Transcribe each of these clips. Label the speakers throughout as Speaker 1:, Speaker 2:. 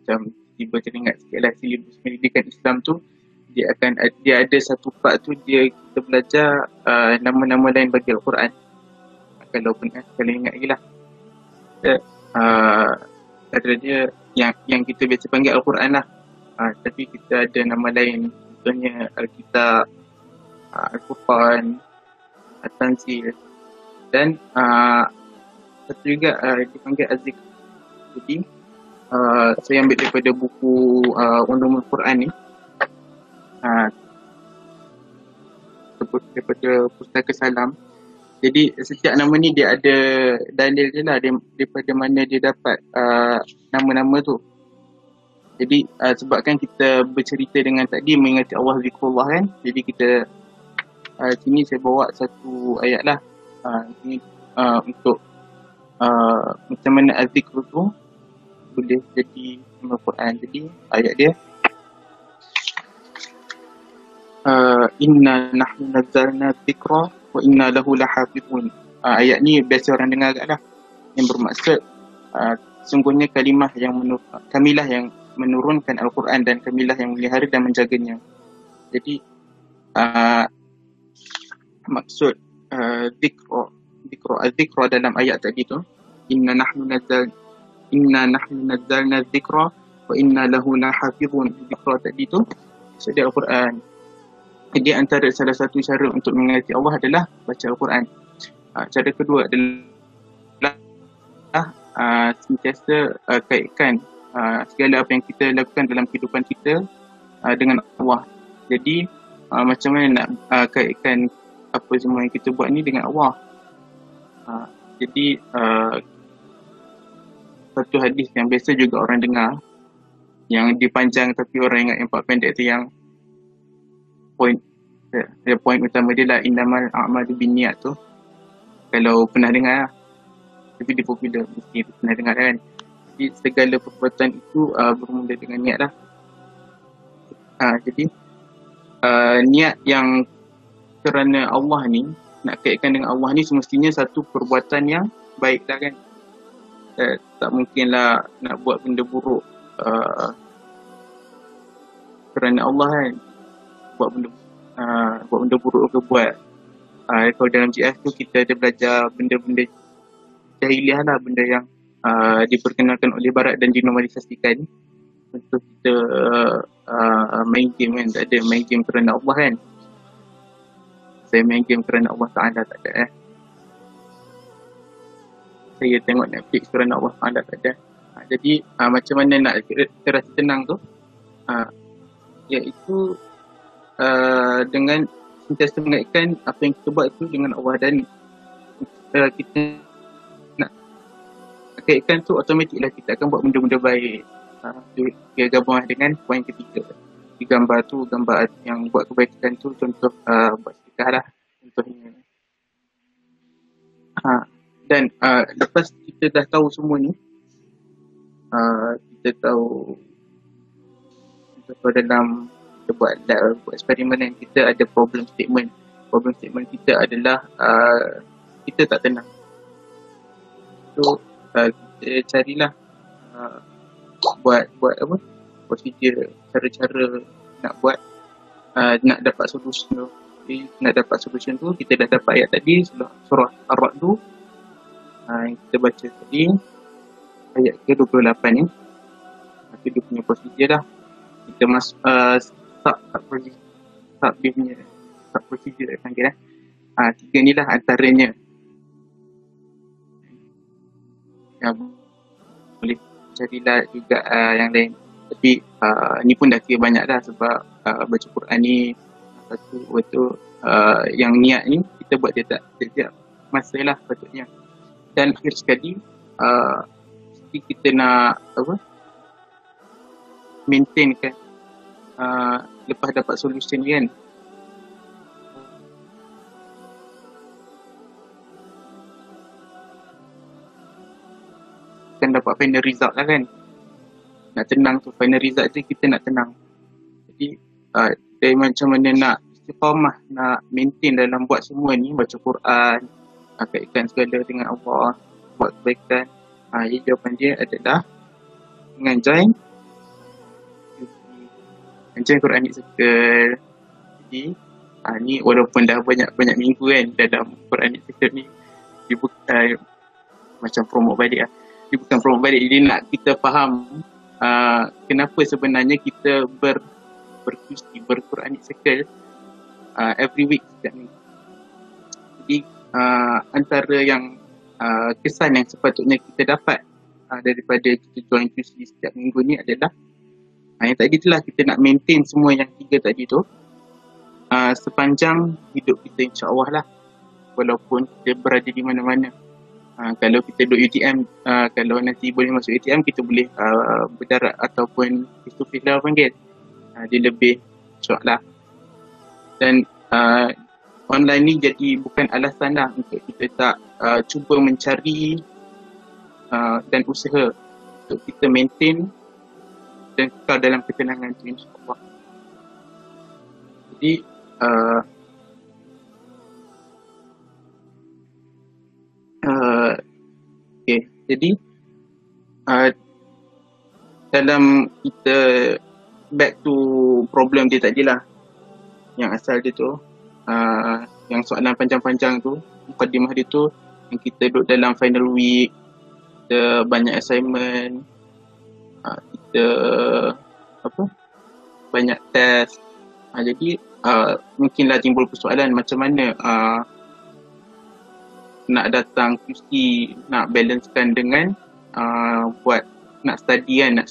Speaker 1: macam tiba teringat sikit lah silibus pendidikan Islam tu, dia ada satu part tu kita belajar nama-nama lain bagi Al-Quran. Kalau ingat lagi lah. Kata dia yang kita biasa panggil Al-Quran lah. Tapi kita ada nama lain, contohnya Alkitab, Al-Furqan, At-Tanzil, dan satu juga dipanggil Az-Zikr. Jadi saya ambil daripada buku Ulumul Quran ni, daripada Pustaka Salam. Jadi setiap nama ni dia ada dalil dia lah, daripada mana dia dapat nama-nama tu. Jadi sebabkan kita bercerita dengan tadi mengingati Allah, zikrullah kan. Jadi kita sini saya bawa satu ayat lah ini untuk macam mana az-zikr tu boleh jadi nama Quran. Jadi ayat dia inna nahnu nazzalna dzikra wa inna lahu lahafizun. Ayat ni biasa orang dengar agak lah, yang bermaksud sungguhnya kamilah yang menurunkan Al-Quran dan kamilah yang melihara dan menjaganya. Jadi maksud dzikra dalam ayat tadi tu, inna nahnu nazzalna dzikra wa inna lahu lahafizun. Dzikra tadi tu maksudnya Al-Quran. Jadi antara salah satu cara untuk mengingati Allah adalah baca Al-Quran. Cara kedua adalah sentiasa kaitkan segala apa yang kita lakukan dalam kehidupan kita dengan Allah. Jadi macam mana nak kaitkan apa semua yang kita buat ni dengan Allah. Jadi satu hadis yang biasa juga orang dengar, yang dipanjang tapi orang ingat yang part pendek tu, yang poin utama dia lah innamal a'malu binniyat tu. Kalau pernah dengar lah, tapi dia popular, mesti pernah dengar kan. Jadi segala perbuatan itu bermula dengan niat lah. Jadi niat yang kerana Allah ni, nak kaitkan dengan Allah ni, semestinya satu perbuatan yang baik lah kan. Tak mungkinlah nak buat benda buruk kerana Allah kan. Buat benda buruk ke buat. Kalau dalam GF tu kita ada belajar benda-benda jahiliah lah, benda yang diperkenalkan oleh Barat dan dinormalisasikan. Contoh kita main game kan, tak ada main game kerana Allah kan. Saya main game kerana Allah Ta'ala, tak ada Saya tengok Netflix kerana Allah Ta'ala, tak ada. Jadi macam mana nak kita rasa tenang tu, iaitu dengan sentiasa mengaitkan apa yang kita buat itu dengan Allah. Dan kita nak kaitkan tu, automatiklah kita akan buat benda-benda baik. Dia gabung dengan poin ketiga. Di gambar tu, gambar yang buat kebaikan tu, contoh buat sedekah lah contohnya. Dan lepas kita dah tahu semua ni, kita tahu dalam kita buat eksperimen yang kita ada problem statement. Problem statement kita adalah kita tak tenang. So kita carilah buat apa, prosedur, cara-cara nak buat nak dapat solution tu. Jadi, nak dapat solution tu, kita dah dapat ayat tadi, surah Ar-Ra'd yang kita baca tadi, ayat ke-28 ni. Itu dia punya prosedur dah. Kita start prosedur akan kira. Tiga ni lah antaranya. Yang boleh carilah juga yang lain. Tapi ni pun dah kira banyak dah, sebab baca Quran ni satu betul yang niat ni kita buat dia tak setiap masa lah patutnya. Dan akhir sekali kita nak maintain kan, lepas dapat solution kan, kan dapat final result lah kan. Nak tenang tu, final result tu kita nak tenang. Jadi dari macam mana nak istiqamah, nak maintain dalam buat semua ni, baca Quran, kaitkan segala dengan Allah, buat kebaikan. Jawapan dia adalah dengan join join Quranic Circle. Jadi ni walaupun dah banyak minggu kan dalam Quranic Circle ni, dia bukan macam promote balik lah. Dia bukan promote balik, dia nak kita faham kenapa sebenarnya kita berQranic Circle every week setiap minggu. Jadi antara yang kesan yang sepatutnya kita dapat daripada kita join QC setiap minggu ni adalah yang tadi tu lah, kita nak maintain semua yang 3 tadi tu sepanjang hidup kita, insyaAllah lah, walaupun kita berada di mana-mana. Kalau kita duduk UTM, kalau nanti boleh masuk UTM, kita boleh berdarat ataupun face to face lah panggil, dia lebih syok lah. Dan online ni jadi bukan alasan lah untuk kita tak cuba mencari dan usaha untuk kita maintain dan kekal dalam ketenangan tu, insyaAllah. Jadi okay. Jadi dalam kita back to problem dia tadi lah, yang asal dia tu, yang soalan panjang-panjang tu, mukadimah dia tu, yang kita duduk dalam final week, kita banyak assignment, kita banyak test. Jadi mungkinlah timbul persoalan macam mana nak datang QC, nak balancekan dengan nak study kan, nak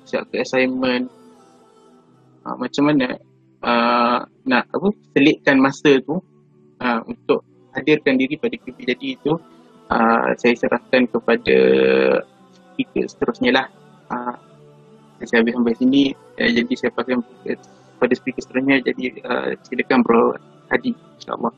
Speaker 1: siap ke assignment, macam mana nak selitkan masa tu untuk hadirkan diri pada QC. Jadi itu saya serahkan kepada speaker seterusnya lah. Saya habis sampai sini, jadi saya pasang pada speaker seterusnya. Jadi silakan Bro Hadi, insyaAllah.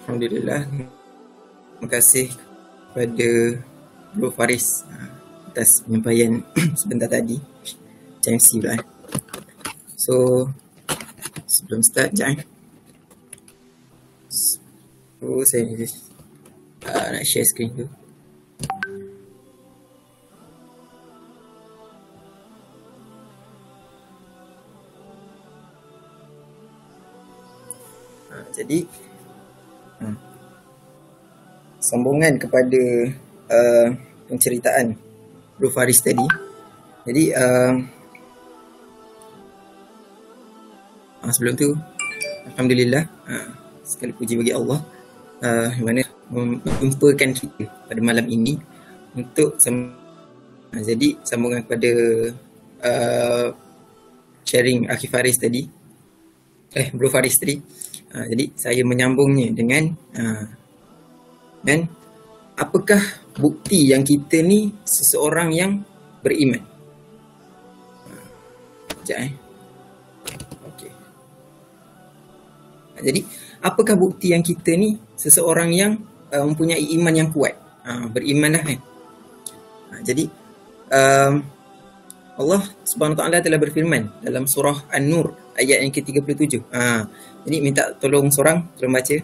Speaker 2: Alhamdulillah, terima kasih kepada Bro Faris atas penyampaian sebentar tadi. Macam MC pula. So sebelum start, sekejap saya nak share screen tu. Jadi sambungan kepada penceritaan Bro Faris tadi. Jadi sebelum tu, Alhamdulillah, sekali puji bagi Allah yang mana menjumpakan kita pada malam ini untuk jadi sambungan kepada sharing Akhi Faris tadi, Bro Faris tadi. Jadi saya menyambungnya dengan dan apakah bukti yang kita ni seseorang yang beriman? Sekejap Okey. Jadi apakah bukti yang kita ni seseorang yang mempunyai iman yang kuat? Beriman lah kan. Jadi Allah Subhanahu Wa Taala telah berfirman dalam surah An-Nur ayat yang ke-37. Jadi minta tolong seorang tolong baca.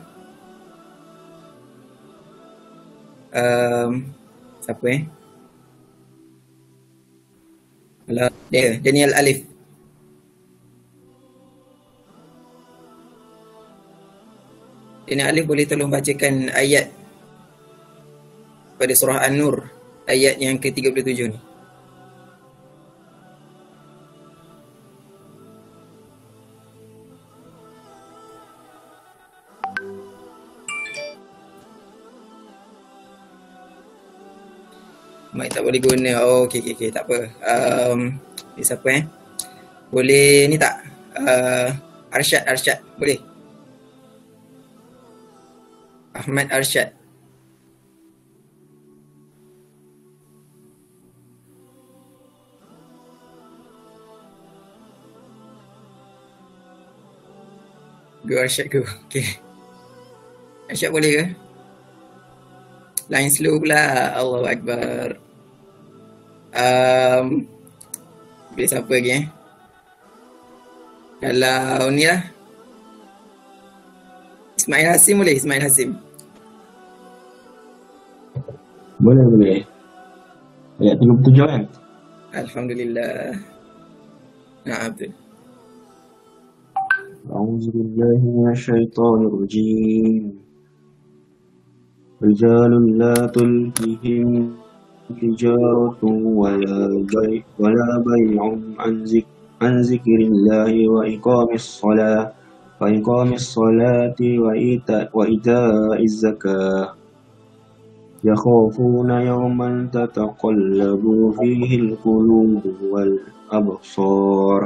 Speaker 2: Siapa Daniel Alif. Daniel Alif boleh tolong bacakan ayat pada surah An-Nur ayat yang ke-37 ni. Mic tak boleh guna. Okey, tak apa. Siapa boleh ni tak? Arsyad boleh? Ahmad Arsyad. Arsyad ke? Okey. Arsyad boleh ke? Line slow pula. Allahu Akbar. Boleh siapa lagi Kalau ni lah. Ismail Hasim boleh? Ismail Hasim.
Speaker 3: Boleh. Ayat 37 kan?
Speaker 2: Alhamdulillah. Betul.
Speaker 3: A'udzubillahi minasyaitonir rajim. Rijalun la tulhihim tijaratun wala bay'un an zikrillahi wa iqamis salati wa ita'iz zakah. يخافون يوما تتقلب فيه القلوب والأبصار.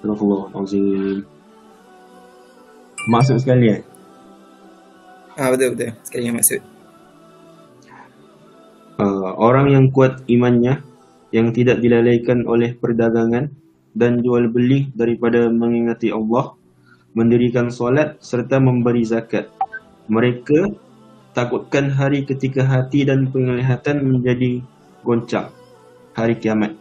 Speaker 3: Astagfirullahaladzim. Maksud sekalian,
Speaker 2: Betul. Sekali yang maksud.
Speaker 3: orang yang kuat imannya, yang tidak dilalaikan oleh perdagangan dan jual beli daripada mengingati Allah, mendirikan solat serta memberi zakat. Mereka takutkan hari ketika hati dan penglihatan menjadi goncang, hari kiamat.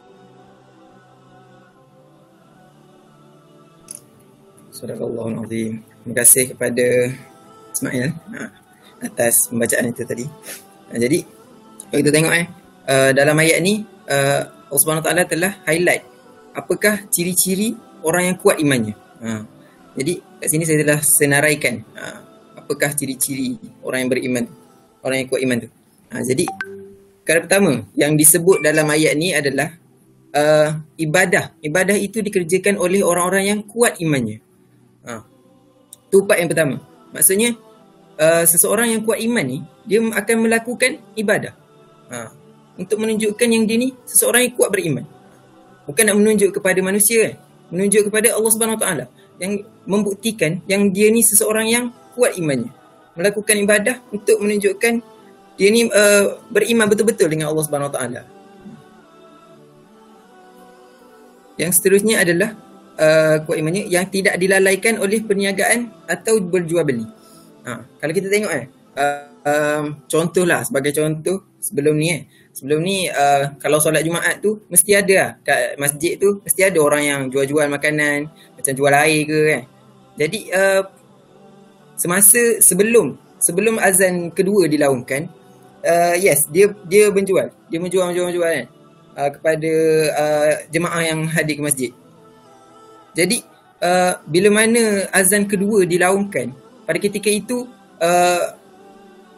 Speaker 2: Sadaqallahul azim. Terima kasih kepada Ismail atas pembacaan itu tadi. Jadi kalau kita tengok dalam ayat ni Allah Subhanahu Wa Taala telah highlight apakah ciri-ciri orang yang kuat imannya. Jadi kat sini saya telah senaraikan apakah ciri-ciri orang yang beriman, orang yang kuat iman tu. Jadi perkara pertama yang disebut dalam ayat ni adalah ibadah. Ibadah itu dikerjakan oleh orang-orang yang kuat imannya. Tu part yang pertama. Maksudnya seseorang yang kuat iman ni, dia akan melakukan ibadah untuk menunjukkan yang dia ni seseorang yang kuat beriman. Bukan nak menunjuk kepada manusia kan? Menunjuk kepada Allah Subhanahu Wa Taala yang membuktikan yang dia ni seseorang yang kuat imannya, melakukan ibadah untuk menunjukkan dia ni beriman betul-betul dengan Allah Subhanahu Wa Taala. Yang seterusnya adalah kuat imannya yang tidak dilalaikan oleh perniagaan atau berjual beli. Kalau kita tengok contohlah, sebagai contoh sebelum ni kalau solat Jumaat tu mesti ada lah, kat masjid tu mesti ada orang yang jual-jual makanan, macam jual air ke kan. Jadi semasa sebelum azan kedua dilaungkan, dia menjual kan kepada jemaah yang hadir ke masjid. Jadi bila mana azan kedua dilaungkan, pada ketika itu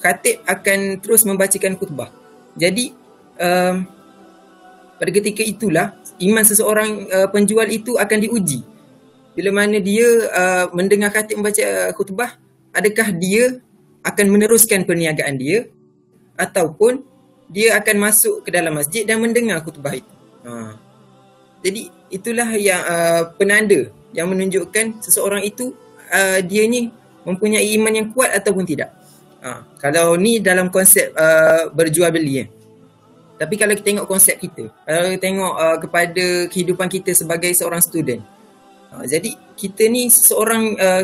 Speaker 2: khatib akan terus membacakan khutbah. Jadi pada ketika itulah iman seseorang penjual itu akan diuji. Bila mana dia mendengar khatib membaca khutbah, adakah dia akan meneruskan perniagaan dia ataupun dia akan masuk ke dalam masjid dan mendengar khutbah itu. Jadi itulah yang penanda yang menunjukkan seseorang itu dia ni mempunyai iman yang kuat ataupun tidak. Kalau ni dalam konsep berjual beli Tapi kalau kita tengok konsep kita, kalau kita tengok kepada kehidupan kita sebagai seorang student, jadi kita ni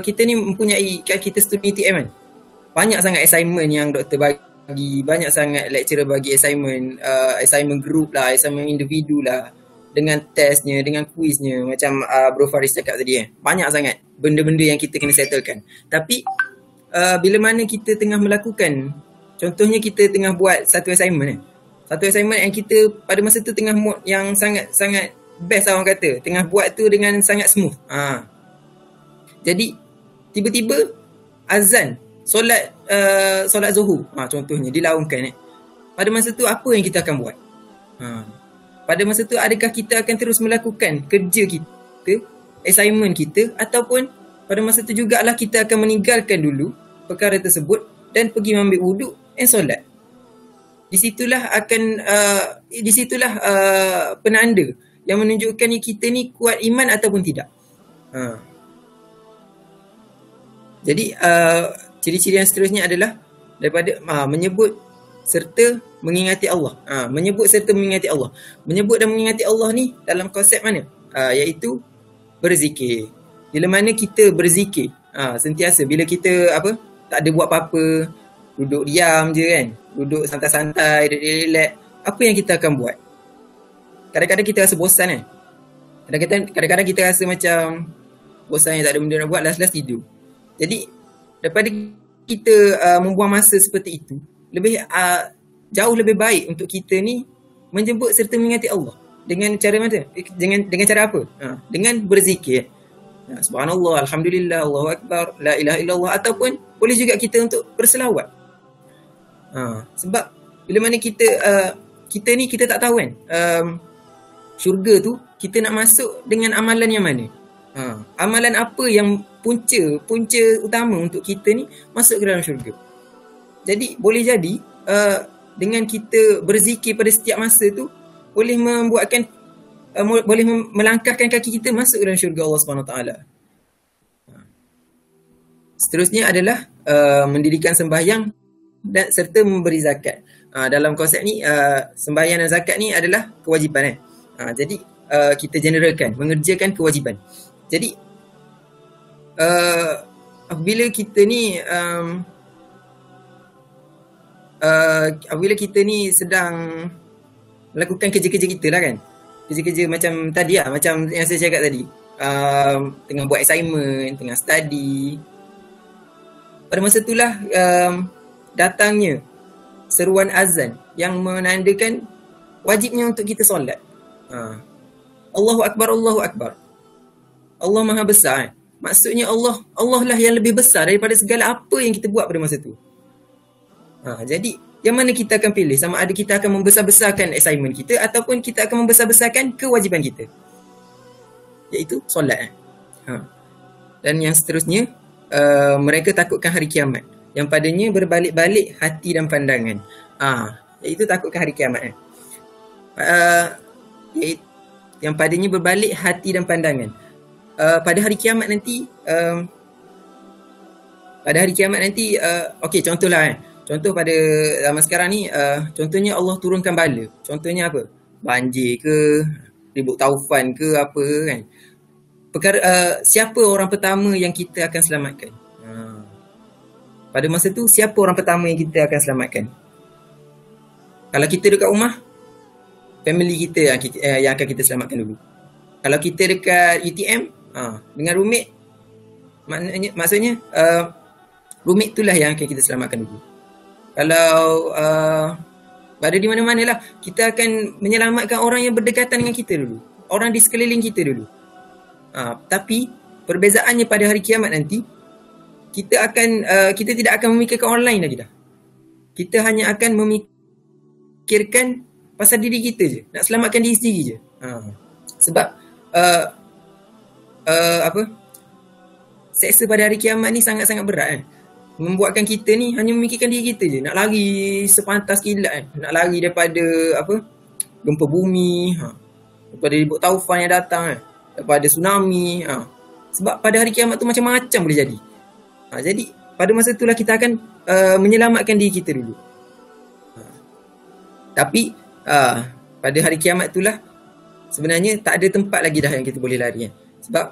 Speaker 2: kita ni mempunyai, kita student UTM kan, banyak sangat assignment yang doktor bagi, banyak sangat lecturer bagi assignment group lah, assignment individu lah, dengan testnya, dengan quiznya, macam Bro Faris cakap tadi banyak sangat benda-benda yang kita kena settlekan. Tapi bila mana kita tengah melakukan, contohnya kita tengah buat satu assignment yang kita pada masa tu tengah mood yang sangat best lah orang kata, tengah buat tu dengan sangat smooth. Jadi tiba-tiba azan solat Zuhur contohnya dilaungkan pada masa tu apa yang kita akan buat? Pada masa tu adakah kita akan terus melakukan kerja kita, assignment kita, ataupun pada masa tu jugalah kita akan meninggalkan dulu perkara tersebut dan pergi ambil wuduk dan solat. Di situlah penanda yang menunjukkan kita ni kuat iman ataupun tidak. Jadi ciri-ciri yang seterusnya adalah daripada menyebut serta mengingati Allah. Menyebut serta mengingati Allah. Menyebut dan mengingati Allah ni dalam konsep mana? Iaitu berzikir. Bila mana kita berzikir sentiasa, bila kita tak ada buat apa-apa, duduk diam je kan, duduk santai-santai, relax, apa yang kita akan buat? Kadang-kadang kita rasa bosan kan. Kadang-kadang kita rasa macam bosan yang tak ada benda nak buat, last tidur. Jadi daripada kita membuang masa seperti itu, jauh lebih baik untuk kita ni menjemput serta mengingati Allah. Dengan cara mana? Dengan cara apa? Dengan berzikir. Subhanallah, alhamdulillah, Allahu akbar, la ilaha illallah, ataupun boleh juga kita untuk berselawat. Sebab bila mana kita ni kita tak tahu kan, syurga tu kita nak masuk dengan amalan yang mana? Amalan apa yang punca utama untuk kita ni masuk ke dalam syurga? Jadi boleh jadi dengan kita berzikir pada setiap masa tu boleh boleh melangkahkan kaki kita masuk ke dalam syurga Allah SWT. Seterusnya adalah mendirikan sembahyang dan serta memberi zakat. Dalam konsep ni sembahyang dan zakat ni adalah kewajipan. Jadi kita generalkan, mengerjakan kewajipan. Jadi apabila kita ni sedang melakukan kerja-kerja kita lah kan, kerja-kerja macam tadi lah, macam yang saya cakap tadi, tengah buat assignment, tengah study, pada masa itulah datangnya seruan azan yang menandakan wajibnya untuk kita solat. Allahu Akbar, Allahu Akbar, Allah Maha Besar. Maksudnya Allah lah yang lebih besar daripada segala apa yang kita buat pada masa tu. Jadi yang mana kita akan pilih? Sama ada kita akan membesar-besarkan assignment kita ataupun kita akan membesar-besarkan kewajipan kita, iaitu solat. Dan yang seterusnya, mereka takutkan hari kiamat, yang padanya berbalik-balik hati dan pandangan. Iaitu takutkan hari kiamat. Yang padanya berbalik hati dan pandangan. Pada hari kiamat nanti, okey, contohlah contoh pada zaman sekarang ni, contohnya Allah turunkan bala. Contohnya apa? Banjir ke, ribut taufan ke, apa kan. Siapa orang pertama yang kita akan selamatkan? Pada masa tu, siapa orang pertama yang kita akan selamatkan? Kalau kita dekat rumah, family kita yang akan kita selamatkan dulu. Kalau kita dekat UTM, dengan roommate, maksudnya roommate itulah yang akan kita selamatkan dulu. Kalau berada di mana-mana lah, kita akan menyelamatkan orang yang berdekatan dengan kita dulu, orang di sekeliling kita dulu. Tapi perbezaannya pada hari kiamat nanti, kita tidak akan memikirkan orang lain lagi dah. Kita hanya akan memikirkan pasal diri kita je, nak selamatkan diri sendiri je. Sebab seksa pada hari kiamat ni sangat-sangat berat kan. Membuatkan kita ni hanya memikirkan diri kita je, nak lari sepantas kilat kan, nak lari daripada gempa bumi, daripada ribut taufan yang datang kan, daripada tsunami. Sebab pada hari kiamat tu macam-macam boleh jadi. Jadi pada masa itulah kita akan menyelamatkan diri kita dulu. Tapi pada hari kiamat itulah sebenarnya tak ada tempat lagi dah yang kita boleh lari kan. Sebab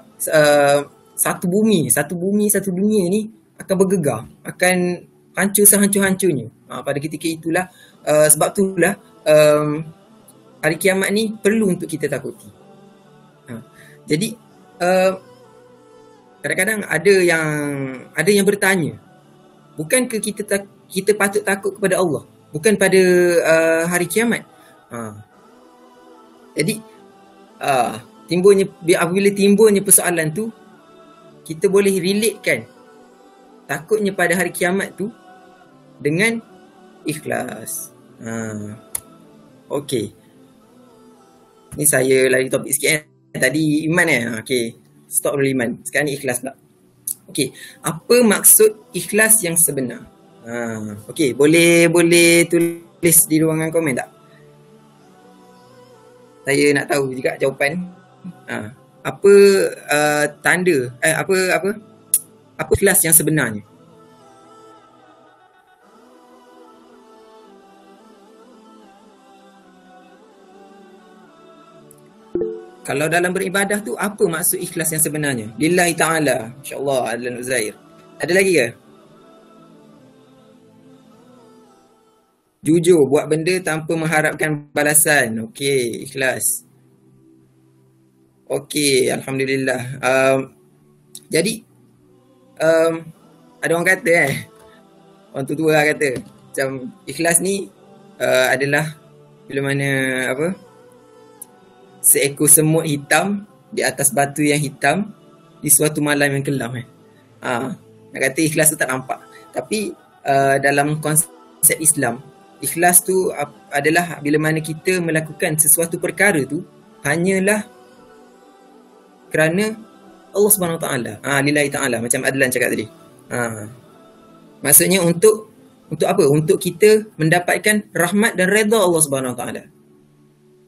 Speaker 2: satu bumi, satu dunia ni akan bergegar, akan hancur sehancur-hancurnya. Pada ketika itulah, sebab itulah hari kiamat ni perlu untuk kita takuti. Jadi kadang-kadang ada yang bertanya, bukankah kita patut takut kepada Allah, bukan pada hari kiamat? Jadi apabila timbulnya persoalan tu, kita boleh relatekan takutnya pada hari kiamat tu dengan ikhlas. Okey. Ni saya lari topik sikit Tadi iman Okey. Stop dulu iman. Sekarang ni ikhlas pula. Okey. Apa maksud ikhlas yang sebenar? Okey. Boleh tulis di ruangan komen tak? Saya nak tahu juga jawapan. Apa tanda apa ikhlas yang sebenarnya? Kalau dalam beribadah tu, apa maksud ikhlas yang sebenarnya? Lillahi ta'ala. InsyaAllah Adlan Uzair. Ada lagi ke? Jujur, buat benda tanpa mengharapkan balasan. Okey, ikhlas. Okey, Alhamdulillah. Jadi, ada orang kata orang tua kata macam ikhlas ni adalah bila mana apa, seekor semut hitam di atas batu yang hitam di suatu malam yang kelam. Nak kata ikhlas tu tak nampak. Tapi dalam konsep Islam, ikhlas tu adalah bila mana kita melakukan sesuatu perkara tu hanyalah kerana Allah Subhanahu Wa Taala. Lillahi ta'ala, macam Adlan cakap tadi. Maksudnya untuk apa? Untuk kita mendapatkan rahmat dan redha Allah Subhanahu Wa Taala.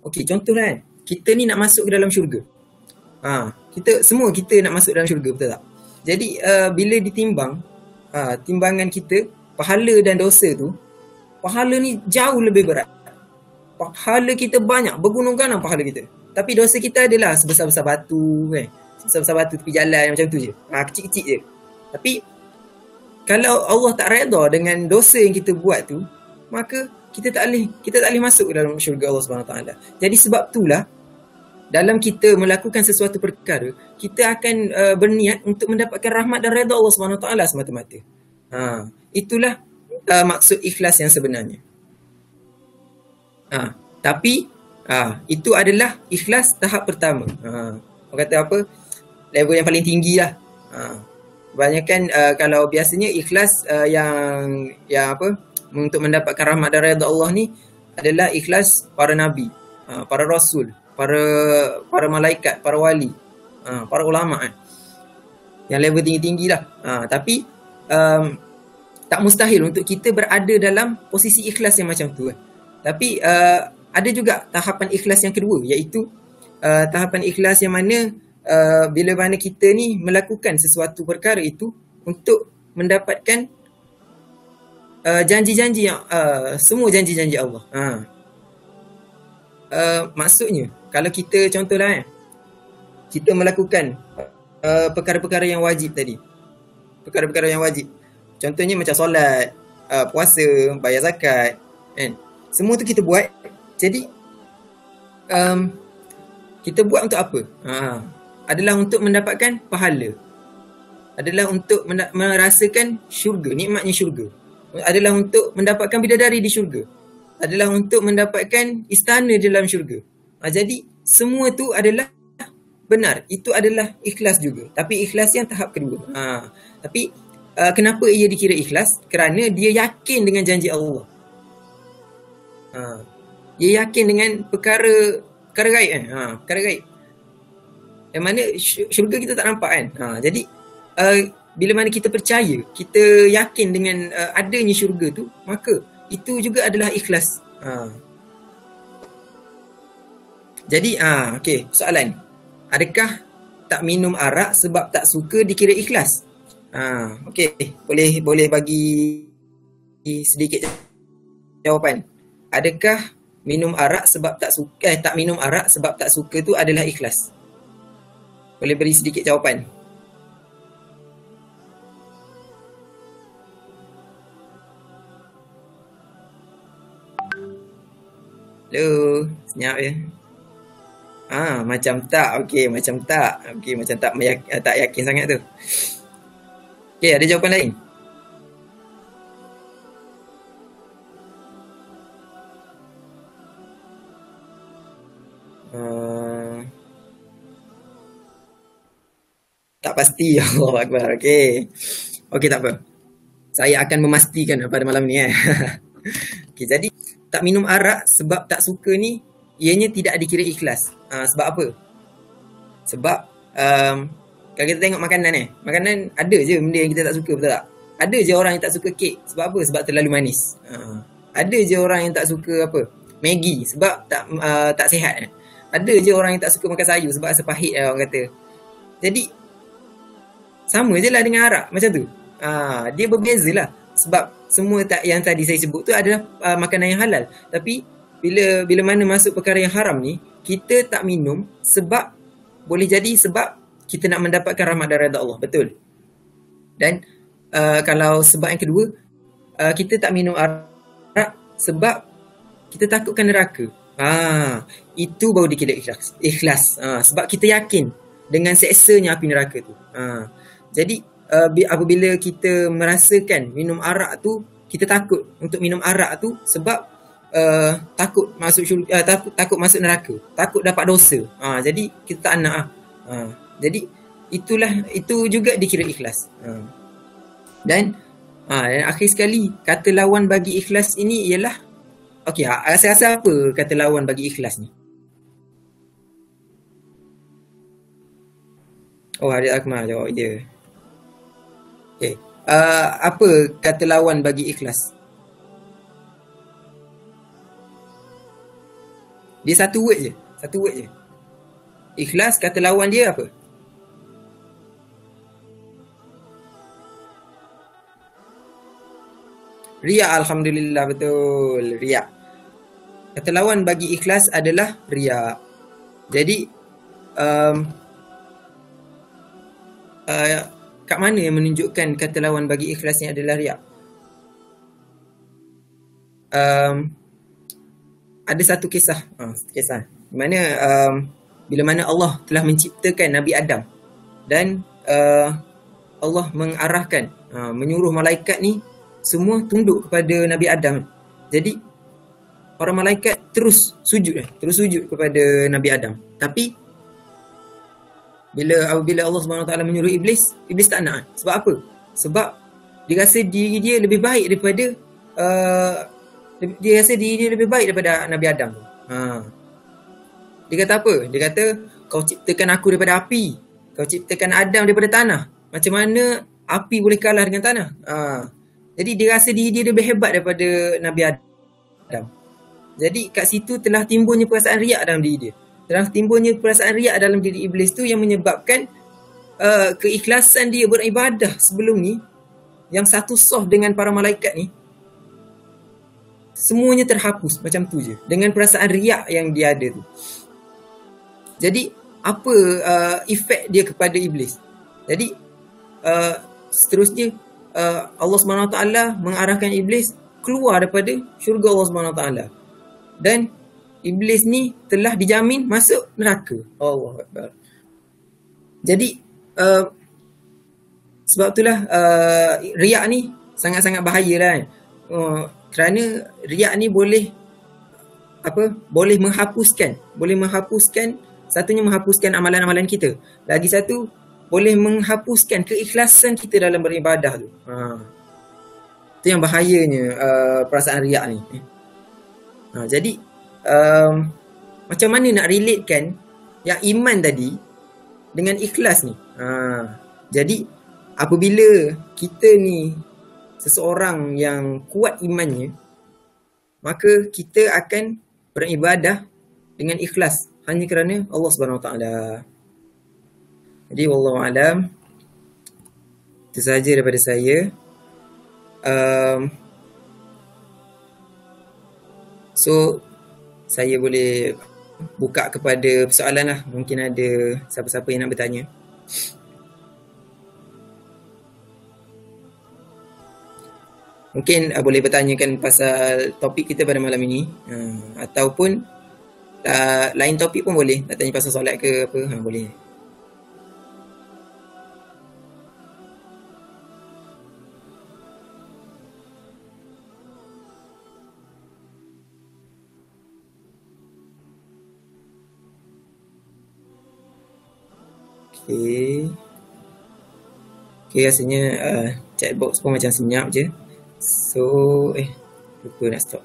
Speaker 2: Okey, contohlah kan, kita ni nak masuk ke dalam syurga. Kita nak masuk dalam syurga, betul tak? Jadi bila ditimbang timbangan kita, pahala dan dosa tu, pahala ni jauh lebih berat. Pahala kita banyak, bergunung-ganang pahala kita. Tapi dosa kita adalah sebesar-besar batu kan. Sebesar-besar batu tepi jalan macam tu je. Kecil-kecil je. Tapi kalau Allah tak redha dengan dosa yang kita buat tu, maka kita tak boleh masuk dalam syurga Allah Subhanahu Wa Taala. Jadi sebab itulah dalam kita melakukan sesuatu perkara, kita akan berniat untuk mendapatkan rahmat dan redha Allah Subhanahu Wa Taala semata-mata. Itulah maksud ikhlas yang sebenarnya. Tapi itu adalah ikhlas tahap pertama. Orang kata apa? Level yang paling tinggi lah. Kebanyakan kalau biasanya ikhlas yang apa, untuk mendapatkan rahmat dan redha Allah ni adalah ikhlas para nabi, para rasul, para malaikat, para wali, para ulama yang level tinggi-tinggi lah. Tapi tak mustahil untuk kita berada dalam posisi ikhlas yang macam tu. Tapi ada juga tahapan ikhlas yang kedua, iaitu tahapan ikhlas yang mana bila mana kita ni melakukan sesuatu perkara itu untuk mendapatkan janji-janji yang semua janji-janji Allah. Maksudnya kalau kita contohlah kita melakukan perkara-perkara yang wajib tadi. Perkara-perkara yang wajib. Contohnya macam solat, puasa, bayar zakat, kan? Semua tu kita buat. Jadi kita buat untuk apa? Adalah untuk mendapatkan pahala. Adalah untuk merasakan syurga, nikmatnya syurga. Adalah untuk mendapatkan bidadari di syurga. Adalah untuk mendapatkan istana dalam syurga. Jadi semua tu adalah benar. Itu adalah ikhlas juga. Tapi ikhlas yang tahap kedua. Tapi kenapa ia dikira ikhlas? Kerana dia yakin dengan janji Allah. Dia yakin dengan perkara gaib kan. Perkara gaib. Yang mana syurga kita tak nampak kan. Jadi bila mana kita percaya, kita yakin dengan adanya syurga tu, maka itu juga adalah ikhlas. Jadi okey, soalan. Adakah tak minum arak sebab tak suka dikira ikhlas? Okey, boleh bagi sedikit jawapan. Adakah minum arak sebab tak suka tak minum arak sebab tak suka tu adalah ikhlas? Boleh beri sedikit jawapan. Hello, senyap je. Macam tak. Okey, macam tak. Okey, macam tak yakin sangat tu. Okey, ada jawapan lain? Tak pasti. Allahu Akbar. Okey. Okey, tak apa. Saya akan memastikan pada malam ni Okey, jadi tak minum arak sebab tak suka ni ianya tidak dikira ikhlas. Sebab apa? Sebab kalau kita tengok makanan makanan ada je benda yang kita tak suka, betul tak? Ada je orang yang tak suka kek. Sebab apa? Sebab terlalu manis. Ada je orang yang tak suka apa? Maggi sebab tak sihat. Ada je orang yang tak suka makan sayur sebab rasa pahit orang kata. Jadi sama je lah dengan arak macam tu. Dia berbeza lah. Sebab semua yang tadi saya sebut tu adalah makanan yang halal. Tapi bila mana masuk perkara yang haram ni, kita tak minum sebab boleh jadi sebab kita nak mendapatkan rahmat dan redha Allah. Betul. Dan kalau sebab yang kedua, kita tak minum arak sebab kita takutkan neraka. Itu baru dikira ikhlas. Sebab kita yakin dengan seksanya api neraka tu. Jadi apabila kita merasakan minum arak tu, kita takut untuk minum arak tu sebab takut masuk syurga, takut masuk neraka, takut dapat dosa. Jadi kita tak nak. Jadi itu juga dikira ikhlas. Dan akhir sekali, kata lawan bagi ikhlas ini ialah, okey, rasa-rasa apa kata lawan bagi ikhlas ni? Oh, Haris Akmal jawab dia. Okay. Apa kata lawan bagi ikhlas? Dia satu word je. Ikhlas, kata lawan dia apa? Riya. Alhamdulillah, betul. Riya. Kata lawan bagi ikhlas adalah riya. Jadi kat mana yang menunjukkan kata lawan bagi ikhlas ni adalah riya? Ada satu kisah di mana bila mana Allah telah menciptakan Nabi Adam dan Allah mengarahkan, menyuruh malaikat ni semua tunduk kepada Nabi Adam. Jadi para malaikat terus sujud kepada Nabi Adam. Tapi apabila Allah SWT menyuruh Iblis tak nak. Sebab apa? Sebab dia rasa diri dia lebih baik daripada Nabi Adam. Dia kata apa? Dia kata, kau ciptakan aku daripada api, kau ciptakan Adam daripada tanah. Macam mana api boleh kalah dengan tanah? Jadi dia rasa diri dia lebih hebat daripada Nabi Adam. Jadi kat situ telah timbulnya perasaan riak dalam diri dia. Telah timbulnya perasaan riak dalam diri Iblis tu yang menyebabkan keikhlasan dia beribadah sebelum ni, yang satu soft dengan para malaikat ni, semuanya terhapus macam tu je dengan perasaan riak yang dia ada tu. Jadi apa efek dia kepada Iblis? Jadi seterusnya Allah SWT mengarahkan Iblis keluar daripada syurga Allah SWT. Dan Iblis ni telah dijamin masuk neraka. Allahu Akbar. Jadi sebab itulah riak ni sangat-sangat bahaya lah kan. Kerana riak ni boleh menghapuskan, satunya menghapuskan amalan-amalan kita. Lagi satu, boleh menghapuskan keikhlasan kita dalam beribadah tu. Itu yang bahayanya perasaan riak ni. Jadi macam mana nak relatekan yang iman tadi dengan ikhlas ni? Jadi apabila kita ni seseorang yang kuat imannya, maka kita akan beribadah dengan ikhlas hanya kerana Allah Subhanahu Wa Taala. Jadi wallahu alam, itu sahaja daripada saya. So saya boleh buka kepada persoalan lah. Mungkin ada siapa-siapa yang nak bertanya. Mungkin boleh bertanyakan pasal topik kita pada malam ini, ataupun lain topik pun boleh. Nak tanya pasal solat ke apa, boleh. Okay, rasanya chat box pun macam senyap je. So lupa nak stop.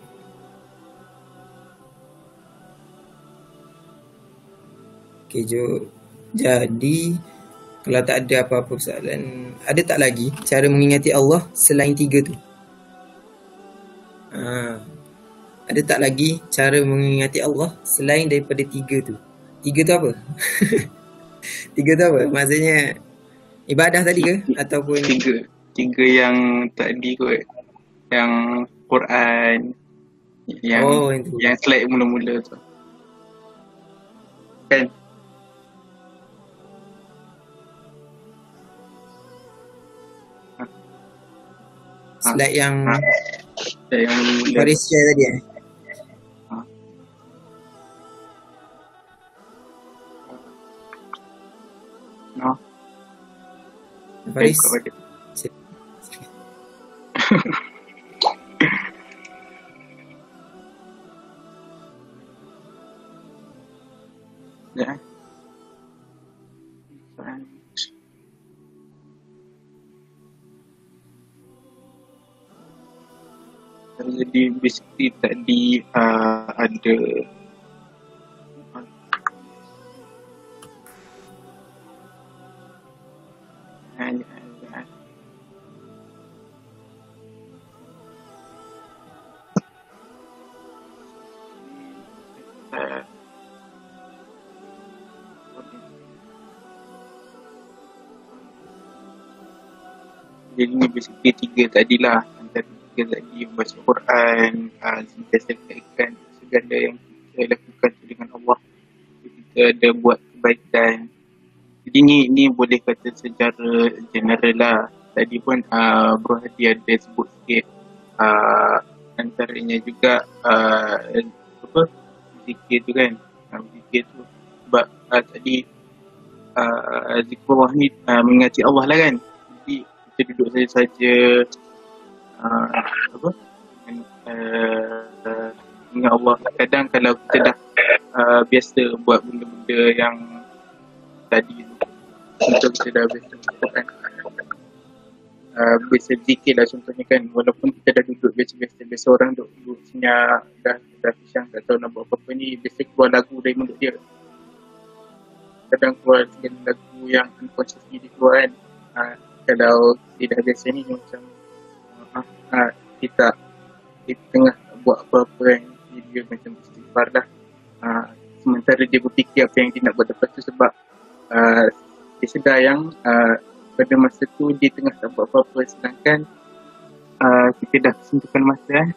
Speaker 2: Okay, jadi kalau tak ada apa-apa persoalan, ada tak lagi cara mengingati Allah selain 3 tu? Ada tak lagi cara mengingati Allah selain daripada 3 tu? 3 tu apa? 3 tu apa? Maksudnya ibadah tadi ke? Ataupun
Speaker 1: tiga yang tadi kot. Yang Quran, yang slide mula-mula tu. Kan?
Speaker 2: Slide yang
Speaker 1: mula-mula.
Speaker 2: Faris share tadi Faris.
Speaker 1: kau ada. Ya. Jadi basically tadi ada jadi ni basically tiga tadilah, antara tiga tadi, membaca Quran, sentiasa kaitkan segala yang kita lakukan tu dengan Allah. Kita ada buat kebaikan. Jadi ni boleh kata secara general lah. Tadi pun Bro Hadi ada sebut sikit antaranya juga apa, zikir tu kan. Zikir tu sebab tadi zikrullah ni mengingati Allah lah kan. Jadi kita duduk saja apa dengan Allah. Kadang kalau kita dah biasa buat benda-benda yang tadi tu, contoh kita dah biasa kan, biasa zikir lah contohnya kan, walaupun kita dah duduk biasa orang duduk senyap, dah pisang, tak tahu nak buat apa-apa ni, biasa keluar lagu dari mulut dia. Kadang keluar segala lagu yang unconsciously dia keluar kan. Kalau tidak biasa ni macam kita di tengah buat apa-apa kan, dia macam istighfar lah. Sementara dia berfikir apa yang dia nak buat lepas tu, sebab dia sedar yang pada masa tu dia tengah tak buat apa-apa, sedangkan kita dah sentuhkan masa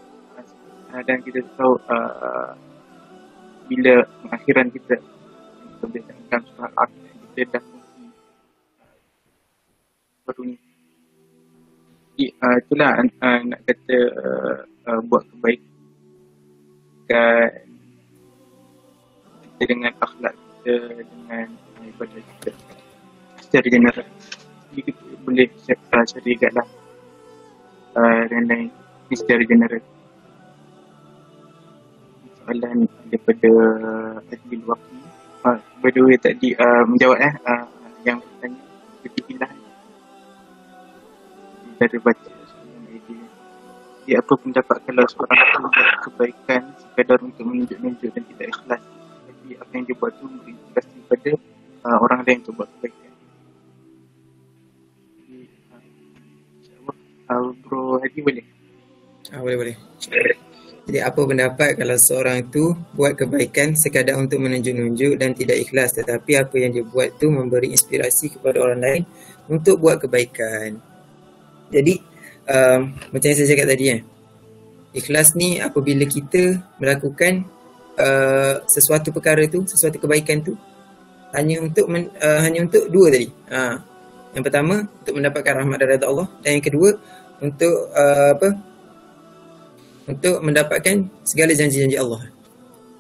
Speaker 1: dan kita tahu bila pengakhiran kita kebiasaan dalam surah Al-Aqdah, kita dah baru ni. Jadi itulah nak kata buat kebaikan kita dengan akhlak kita, dengan ibadah kita secara general. Jadi kita boleh syarikat lah dan lain ni secara general. Soalan daripada Adil Waqi. By the way tadi menjawab yang bertanya kepikiran dari baca soalan idea. Jadi apa pendapat kalau seorang itu buat kebaikan sekadar untuk menunjuk-nunjuk dan tidak ikhlas, jadi apa yang dia buat tu berimplikasi pada orang lain untuk buat kebaikan. Jadi insyaAllah Bro Hadi boleh?
Speaker 2: Boleh. Jadi apa pendapat kalau seorang tu buat kebaikan sekadar untuk menunjuk-nunjuk dan tidak ikhlas, tetapi apa yang dia buat tu memberi inspirasi kepada orang lain untuk buat kebaikan. Jadi macam yang saya cakap tadi kan, ikhlas ni apabila kita melakukan sesuatu perkara tu, sesuatu kebaikan tu hanya untuk dua tadi. Yang pertama untuk mendapatkan rahmat dari Allah, dan yang kedua untuk untuk mendapatkan segala janji-janji Allah.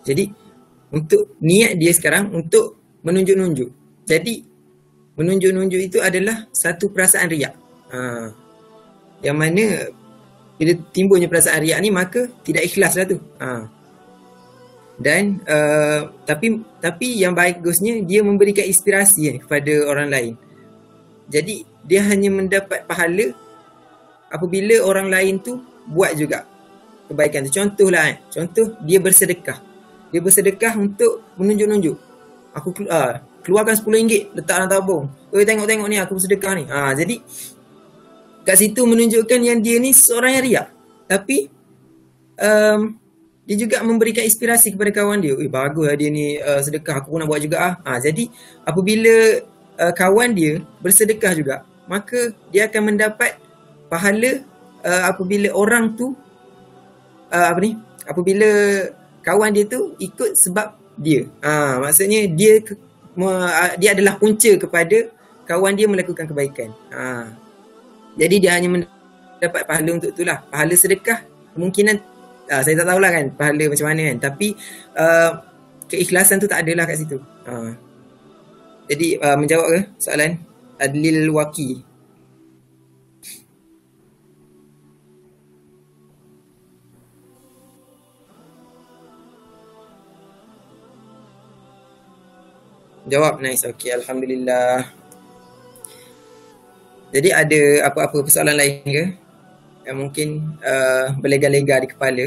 Speaker 2: Jadi untuk niat dia sekarang untuk menunjuk-nunjuk. Jadi menunjuk-nunjuk itu adalah satu perasaan riak. Yang mana bila timbulnya perasaan riak ni, maka tidak ikhlas lah tu. Dan tapi yang bagusnya dia memberikan inspirasi kepada orang lain. Jadi dia hanya mendapat pahala apabila orang lain tu buat juga kebaikan tu. Contoh dia bersedekah. Dia bersedekah untuk menunjuk-nunjuk. Aku keluarkan RM10 letak dalam tabung. Tengok ni aku bersedekah ni. Jadi kat situ menunjukkan yang dia ni seorang yang riak. Tapi dia juga memberikan inspirasi kepada kawan dia. Bagus lah dia ni sedekah, aku pun nak buat juga. Jadi apabila kawan dia bersedekah juga, maka dia akan mendapat pahala apabila orang tu apabila kawan dia tu ikut sebab dia. Maksudnya dia adalah punca kepada kawan dia melakukan kebaikan. Jadi dia hanya mendapat pahala untuk itulah. Pahala sedekah kemungkinan saya tak tahulah kan pahala macam mana kan, tapi keikhlasan tu tak adalah kat situ. Jadi menjawab ke soalan Adlil Waqi. Jawab, nice. Okey, alhamdulillah. Jadi ada apa-apa persoalan lain ke yang mungkin berlega-lega di kepala,